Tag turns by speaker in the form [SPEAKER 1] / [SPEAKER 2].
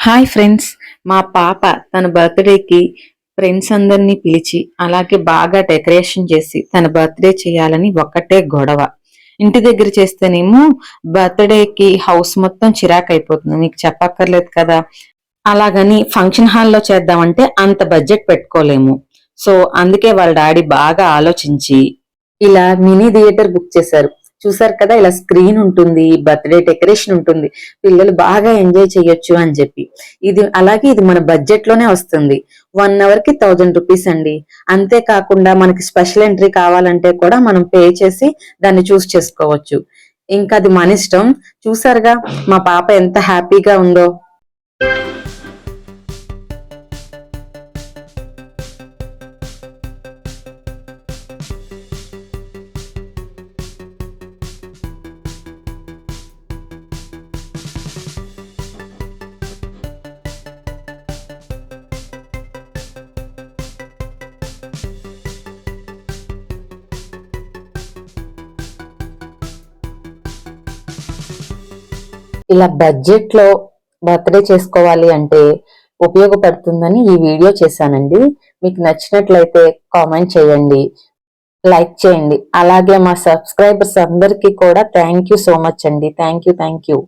[SPEAKER 1] Hi friends, మా పాప తన బర్త్డేకి ఫ్రెండ్స్ అందరినీ పిలిచి అలాగే బాగా డెకరేషన్ చేసి తన బర్త్డే చేయాలని ఒక్కటే గొడవ. ఇంటి దగ్గర చేస్తేనేమో బర్త్డేకి హౌస్ మొత్తం చిరాకు అయిపోతుంది, మీకు చెప్పక్కర్లేదు కదా. అలాగని ఫంక్షన్ హాల్లో చేద్దామంటే అంత బడ్జెట్ పెట్టుకోలేము. సో అందుకే వాళ్ళ డాడీ బాగా ఆలోచించి ఇలా మినీ థియేటర్ బుక్ చేశారు. చూసారు కదా, ఇలా స్క్రీన్ ఉంటుంది, బర్త్డే డెకరేషన్ ఉంటుంది, పిల్లలు బాగా ఎంజాయ్ చేయొచ్చు అని చెప్పి. ఇది మన బడ్జెట్ లోనే వస్తుంది. 1 hour కి 1000 రూపీస్ అండి. అంతేకాకుండా మనకి స్పెషల్ ఎంట్రీ కావాలంటే కూడా మనం పే చేసి దాన్ని చూస్ చేసుకోవచ్చు. ఇంకా అది మన ఇష్టం. చూసారుగా మా పాప ఎంత హ్యాపీగా ఉందో. ఇలా బడ్జెట్ లో బర్త్డే చేసుకోవాలి అంటే ఉపయోగపడుతుందని ఈ వీడియో చేశానండి. మీకు నచ్చినట్లయితే కామెంట్ చేయండి, లైక్ చేయండి. అలాగే మా సబ్స్క్రైబర్స్ అందరికీ కూడా థ్యాంక్ యూ సో మచ్ అండి. Thank you.